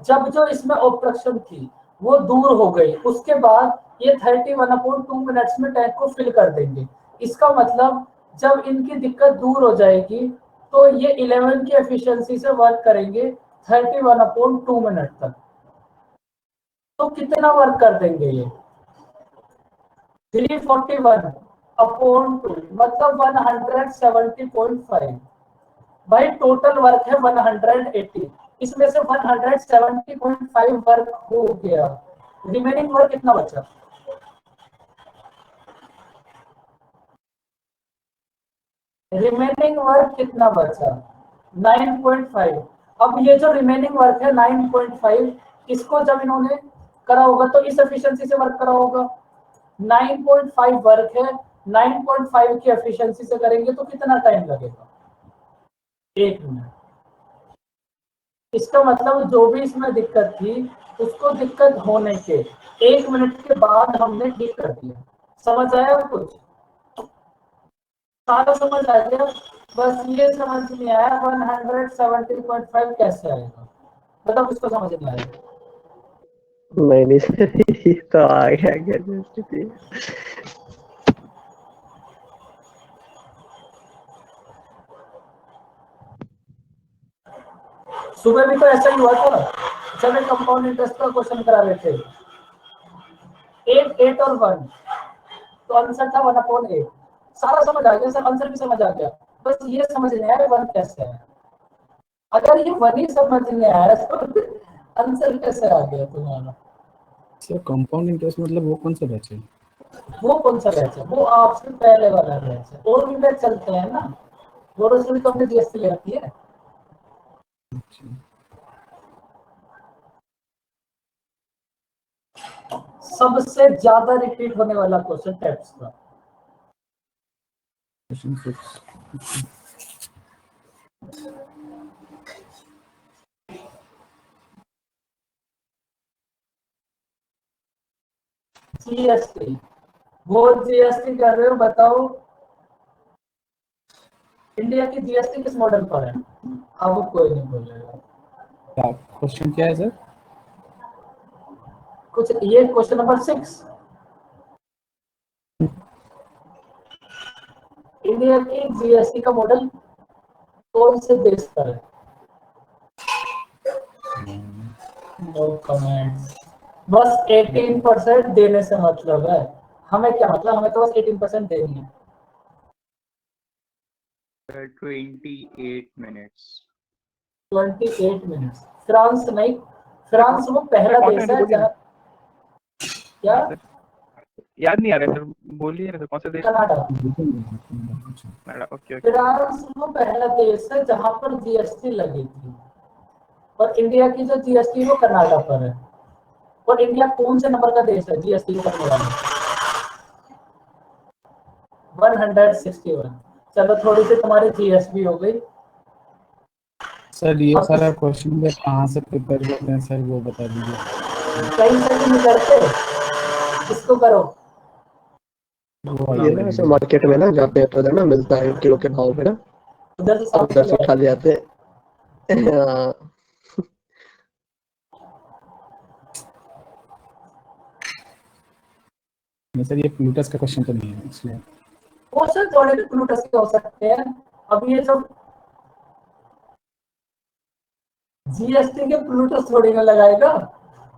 जब जो इसमें ऑब्स्ट्रक्शन थी वो दूर हो गई, उसके बाद ये 31/2 मिनट्स में टैंक को फिल कर देंगे। इसका मतलब जब इनकी दिक्कत दूर हो जाएगी तो ये 11 की एफिशिएंसी से वर्क करेंगे 31/2 मिनट तक। तो कितना वर्क कर देंगे ये? 341/2 मतलब 170.5। भाई टोटल वर्क है 180, इसमें से 170.5 वर्क हो गया, रिमेनिंग वर्क कितना बचा? रिमेनिंग वर्क कितना बचा? 9.5। अब ये जो रिमेनिंग वर्क है 9.5, इसको जब इन्होंने करा होगा तो इस एफिशिएंसी से वर्क करा होगा। 9.5 वर्क है, 9.5 की एफिशिएंसी से करेंगे तो कितना टाइम लगेगा? 1 मिनट। इसका मतलब जो भी इसमें दिक्कत थी उसको दिक्कत होने के 1 मिनट के बाद हमने ठीक कर दिया। समझ आया कुछ? सारा समझ आ गया? बस ये समझ नहीं आया 170.5 कैसे आएगा, मतलब उसको समझ नहीं आया। नहीं सर, ये तो आ गया क्या? सुबह भी तो ऐसा ही हुआ था जब एक कंपाउंड इंटरेस्ट का क्वेश्चन करा रहे थे, 8 और 1, तो आंसर था 1/8। सारा समझ आ गया सर, आंसर भी समझ आ गया, बस ये समझ नहीं आया 1 कैसे है। अगर ये 1 ही समझ नहीं आया तो आंसर कैसे आ गया तुम्हारा? सर कंपाउंड इंटरेस्ट मतलब वो कौन सा बैच है? वो कौन सा बैच है? वो आपसे पहले वाला बैच है, और भी बैच चलते हैं ना, वो से भी तो हमने जीएसटी ले रखी है। अच्छा, सबसे ज्यादा रिपीट होने वाला क्वेश्चन टैप्स का। क्वेश्चन 6। जीएसटी, वो जीएसटी कर रहे हो, बताओ इंडिया की जीएसटी किस मॉडल पर है? अब कोई नहीं बोलेगा। क्या क्वेश्चन क्या है सर? कुछ ये क्वेश्चन नंबर 6, इंडिया की जीएसटी का मॉडल कौन से देश पर है? No comments. बस 18% देने से मतलब है, हमें क्या मतलब, हमें तो बस 18% देनी है। 28 मिनट्स। 28 मिनट्स। फ्रांस नहीं, फ्रांस वो पहला कौन देश सा है बोलिए ना? क्या? सर याद नहीं आ रहा है सर, बोलिए ना सर, कौन सा देश? Canada. Canada, okay okay. France वो पहला देश है जहां पर जीएसटी लगी थी, और इंडिया की जो जीएसटी है वो कनाडा पर है। और इंडिया कौन से नंबर का देश है जीएसटी को करने वाला? 161। चलो थोड़ी सी तुम्हारी जीएसटी हो गई। सर ये अब सारा क्वेश्चन में कहाँ से प्रिपेयर करते हैं सर, वो बता दीजिए। कहीं से भी नहीं करते, इसको करो। वो ये ना ऐसे मार्केट में ना जाते हैं तो उधर ना मिलता है किलो के भाव में ना, उधर से साफ उधर से ले उठा ले जाते हैं। हाँ। नहीं सर, ये प्लूटस का क्वेश्चन तो नहीं है इसलिए। क्वेश्चन थोड़े भी प्लूटस के हो सकते हैं। अब ये जो जीएसटी के प्लूटस थोड़ी ना लगाएगा,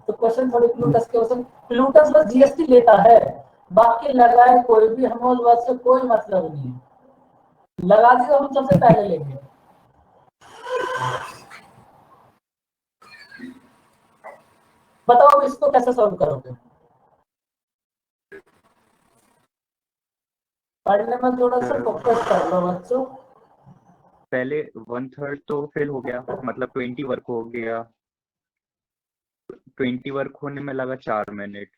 तो क्वेश्चन थोड़ी प्लूटस के हो सकते। प्लूटस बस जीएसटी लेता है, बाकी लगाए कोई भी, हमें उस बात से कोई मतलब नहीं है। लगा देगा हम सबसे पहले लेंगे। बताओ इसको कैसे सॉल्व करोगे? पढ़ने में थोड़ा सा फोकस कर लो बच्चों। पहले 1/3 तो फिल हो गया, मतलब 20 वर्क हो गया। 20 वर्क होने में लगा 4 मिनट।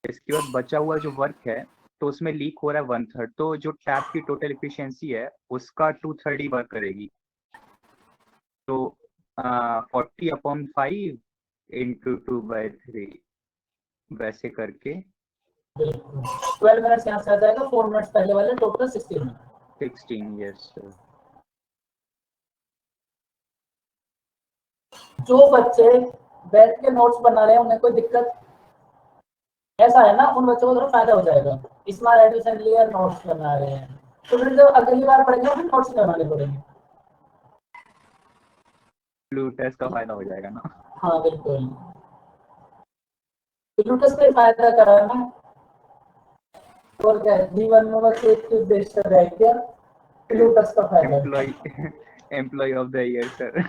इसके बाद बचा हुआ जो वर्क है तो उसमें लीक हो रहा है 1/3, तो जो टैप की टोटल एफिशिएंसी है उसका 2/3 वर्क करेगी। तो 40/5 इंटू 2/3 वैसे करके 12 मिनट्स यहाँ से आ जाएगा, 4 मिनट्स पहले वाले, टोटल 16 मिनट। 16। Yes sir. जो बच्चे बैठ के नोट्स बना रहे हैं उन्हें कोई दिक्कत ऐसा है ना, उन बच्चों को थोड़ा फायदा हो जाएगा। स्मार्ट एडमिशन लिया, नोट्स बना रहे हैं, तो फिर जब अगली बार पढ़ेंगे फिर नोट्स बनाने पड़ेंगे। ब्लू टेस्ट का फायदा हो जाएगा ना। हाँ बिल्कुल, लूटस पे फायदा करा है ना। और क्या जीवन में बस एक उद्देश्य रह गया, लूटस का फायदा। Employee of the year sir.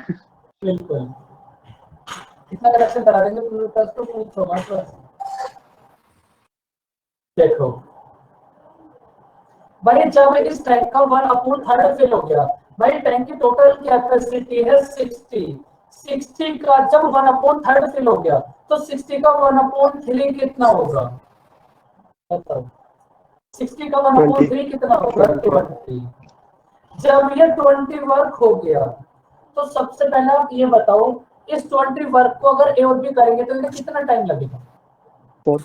बिल्कुल, कितना करेक्शन करा देंगे पूरे प्लस को पूछो मत बस। देखो भाई, जब इस टैंक का 1/3 फिल हो गया, भाई टैंक की टोटल कैपेसिटी है 60 का जब 1/3 फिल हो गया तो 60 का 1/3 कितना होगा बताओ। 60 का 1/3 कितना होगा? 20। जब ये 20 वर्क हो गया तो सबसे पहले आप ये बताओ, इस 20 वर्क को अगर ए और बी करेंगे तो इन्हें कितना टाइम लगेगा? 4।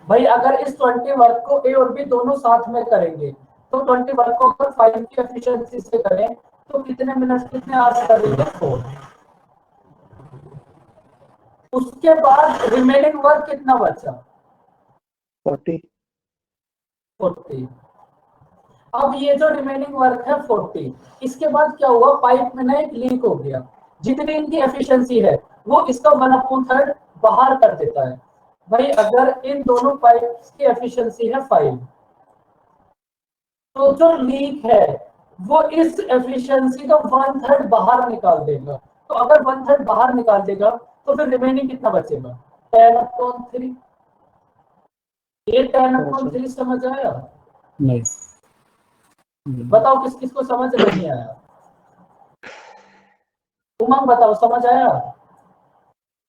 भाई अगर इस 20 वर्क को ए और बी दोनों साथ में करेंगे तो 20 वर्क को अगर 5 की एफिशिएंसी से करें तो कितने मिनट कितने आवर्स करेंगे? 4। उसके बाद रिमेनिंग वर्क कितना बचा? 40। 40। अब ये जो रिमेनिंग वर्क है 40, इसके बाद क्या हुआ? पाइप में ना एक लीक हो गया, जितनी इनकी एफिशिएंसी है वो इसका 1/3 बाहर कर देता है। भाई अगर इन दोनों पाइप्स की एफिशिएंसी है 5, तो जो लीक है वो इस एफिशिएंसी का 1/3 बाहर निकाल देगा। तो अगर 1/3 बाहर निकाल देगा तो फिर रिमेनिंग कितना बचेगा? 10/3। ये 10/3 समझ आया? नहीं। बताओ किस किस को समझ नहीं आया? उमंग बताओ, समझ आया?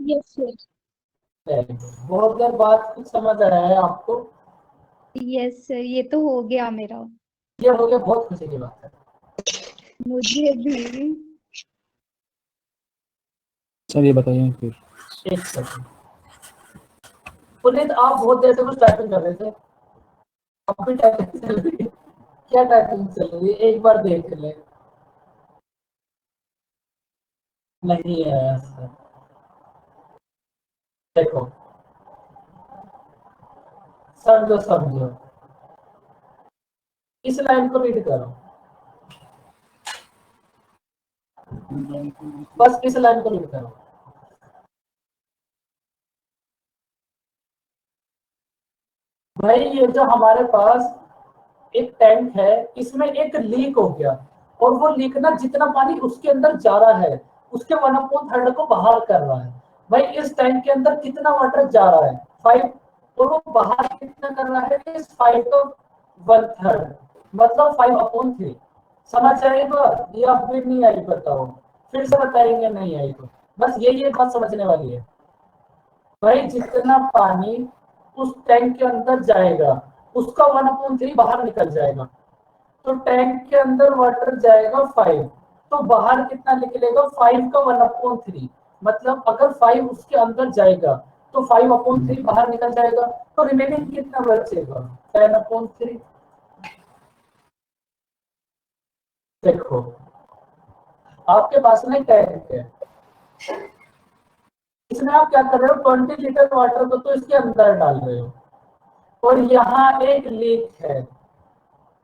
Yes sir. बहुत देर बाद कुछ समझ आया है आपको? यस सर, ये तो हो गया मेरा। ये हो गया, बहुत खुशी की बात है। मुझे भी। सर ये बताइए फिर। एक सेकंड पुनीत, आप बहुत देर से कुछ टाइपिंग कर रहे थे, अब भी टाइपिंग चल रही है? क्या टाइपिंग चल रही है? एक बार देख ले। नहीं है सर। देखो समझो समझो, इस लाइन को रीड करो, बस इस लाइन को रीड करो। भाई ये जो हमारे पास एक टैंक है, इसमें एक लीक हो गया और वो लीक ना जितना पानी उसके अंदर जा रहा है उसके 1/3 को बाहर कर रहा है। भाई इस टैंक के अंदर कितना वाटर जा रहा है? 5। और वो बाहर कितना कर रहा है? इस 5 को 1/3, मतलब 5/3। समझ आएगा? ये अब भी नहीं आई बताओ, फिर से बताएंगे नहीं आई तो। बस ये बात समझने वाली है। भाई जितना पानी उस टैंक के अंदर जाएगा उसका 1/3 बाहर निकल जाएगा। तो टैंक के अंदर वाटर जाएगा 5, तो बाहर कितना निकलेगा? 5 का 1/3। मतलब अगर 5 उसके अंदर जाएगा तो 5/3 बाहर निकल जाएगा, तो रिमेनिंग कितना बचेगा? 10/3। देखो आपके पास में टैंक है, इसमें आप क्या कर रहे हो? 20 लीटर वाटर को तो इसके अंदर डाल रहे हो और यहाँ एक लीक है,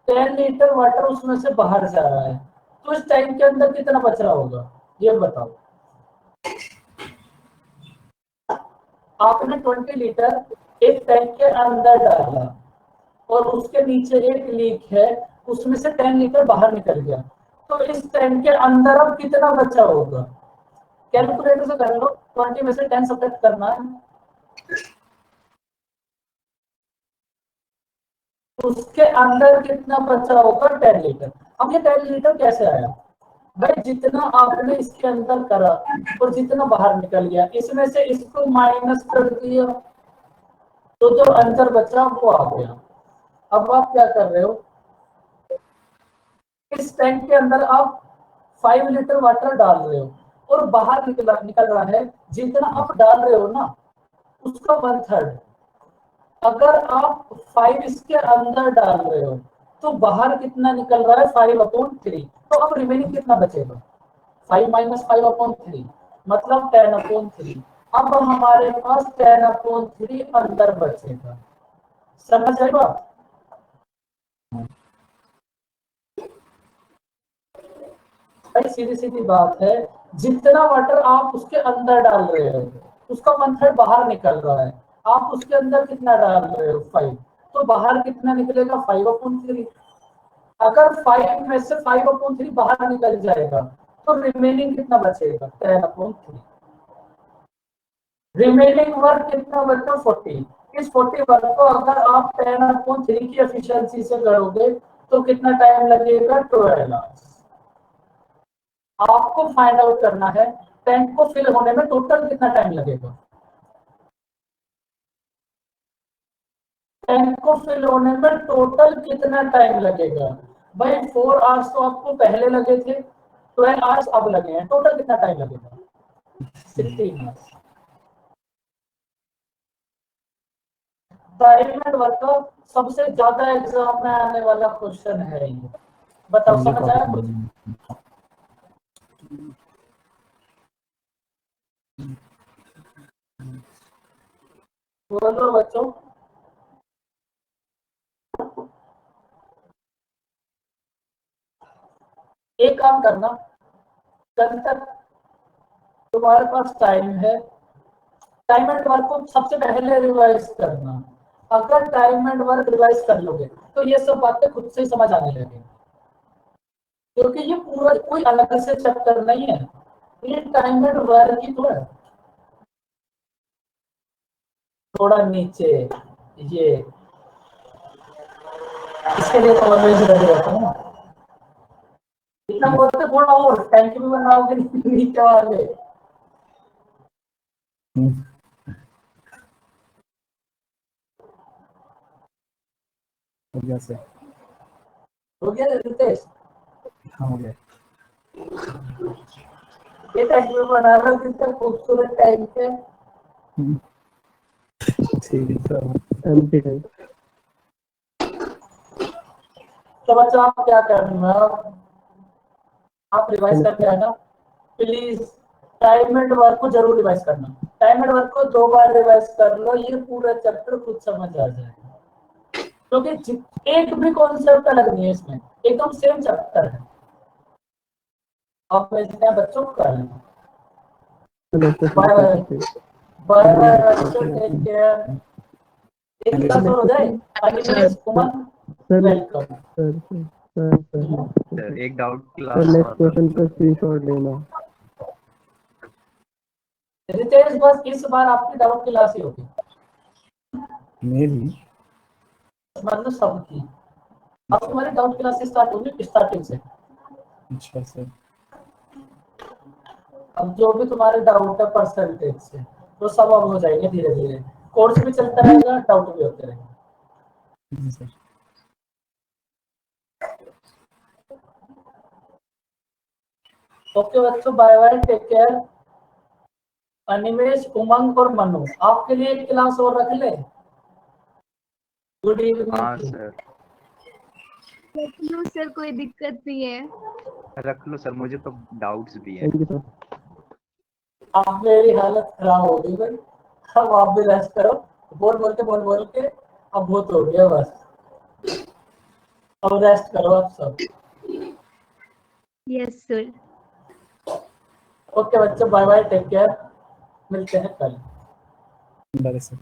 10 लीटर वाटर उसमें से बाहर जा रहा है, तो इस टैंक के अंदर कितना बच रहा होगा ये बताओ। आपने 20 लीटर एक टैंक के अंदर डाला और उसके नीचे एक लीक है, उसमें से 10 लीटर बाहर निकल गया, तो इस टैंक के अंदर अब कितना बचा होगा? कैलकुलेटर से कर लो, 20 में से 10 सब्ट्रैक्ट करना है, उसके अंदर कितना बचा होगा? 10 लीटर। अब ये 10 लीटर कैसे आया? भाई जितना आपने इसके अंदर करा और जितना बाहर निकल गया, इसमें से इसको माइनस कर दिया तो जो अंदर बचा वो आ गया। अब आप क्या कर रहे हो? इस टैंक के अंदर आप 5 लीटर वाटर डाल रहे हो और बाहर निकल रहा है जितना आप डाल रहे हो ना उसका 1/3। अगर आप 5 इसके अंदर डाल रहे हो तो बाहर कितना निकल रहा है? 5/3। तो अब रिमेनिंग कितना बचेगा? 5 - 5/3 मतलब 10/3। अब हमारे पास 10/3 अंदर बचेगा। समझ आएगा? भाई सीधी सीधी बात है, जितना वाटर आप उसके अंदर डाल रहे हो उसका 1/3 बाहर निकल रहा है। आप उसके अंदर कितना डाल रहे हो? 5, तो बाहर कितना निकलेगा? 5/3। अगर 5 में से 5/3 बाहर निकल जाएगा तो रिमेनिंग कितना बचेगा? 10/3। रिमेनिंग वर्क कितना बचा? 40। इस 40 वर्क को अगर आप 10/3 की एफिशिएंसी से करोगे तो कितना टाइम लगेगा? 12 आवर्स। आपको फाइंड आउट करना है टैंक को फिल होने में टोटल कितना टाइम लगेगा। टैंक को फिल होने में टोटल कितना टाइम लगेगा? भाई 4 आवर्स तो आपको पहले लगे थे, 12 आवर्स अब लगे हैं, टोटल कितना टाइम लगेगा? 16 आवर्स। डायमंड वर्क का सबसे ज्यादा एग्जाम में आने वाला क्वेश्चन है ये। बताओ समझ आया कुछ? बोलो बच्चों। एक काम करना, कल तक तुम्हारे पास टाइम है, टाइम एंड वर्क को सबसे पहले रिवाइज करना। अगर टाइम एंड वर्क रिवाइज कर लोगे तो ये सब बातें खुद से ही समझ आने लगेंगी, क्योंकि ये पूरा कोई अलग से चैप्टर नहीं है, ये टाइम एंड वर्क ही तो है। थोड़ा नीचे ये इसके लिए तो ऑलवेज रेडी रहता है ना। इतना बोलते थोड़ा और टैंक भी बनाओगे नीचे वाले। हो गया सर। हो गया रितेश? हाँ हो गया। ये टैंक भी बना रहा है, कितना खूबसूरत टैंक है। ठीक है सर। Empty time. तो बच्चों आप क्या करना, आप रिवाइज करके आना प्लीज। टाइम एंड वर्क को जरूर रिवाइज करना, टाइम एंड वर्क को 2 बार रिवाइज कर लो, ये पूरा चैप्टर खुद समझ आ जाएगा, क्योंकि एक भी कॉन्सेप्ट अलग नहीं है इसमें, एकदम सेम चैप्टर है। आप इतने बच्चों को कर लेना। बाय बाय बाय बच्चों, टेक केयर। एक क्लास और हो जाए। अनिमेश कुमार वेलकम। सर एक डाउट क्लास नेक्स्ट क्वेश्चन पे स्क्रीनशॉट लेना। रितेश बस इस बार आपकी डाउट क्लास ही होगी, मेरी मतलब सबकी। अब तुम्हारी डाउट क्लास स्टार्ट होगी स्टार्टिंग से। अच्छा सर। अब जो भी तुम्हारे डाउट है परसेंटेज से तो सब अब हो जाएंगे धीरे धीरे, कोर्स भी चलता रहेगा, डाउट भी होते रहेंगे। जी सर। ओके बच्चों, bye bye, take care. Animesh, Umang और मनु, आपके लिए एक क्लास और रख ले। गुड हाँ इवनिंग। सर नो सर, कोई दिक्कत नहीं है। रख लो सर, मुझे तो डाउट्स भी हैं। Thank you sir. अब मेरी हालत खराब हो गई भाई, अब आप भी रेस्ट करो। बोल बोल के अब बहुत हो गया बस, अब रेस्ट करो आप सब। Yes sir. ओके बच्चों, बाय बाय, टेक केयर, मिलते हैं कल। Bye sir.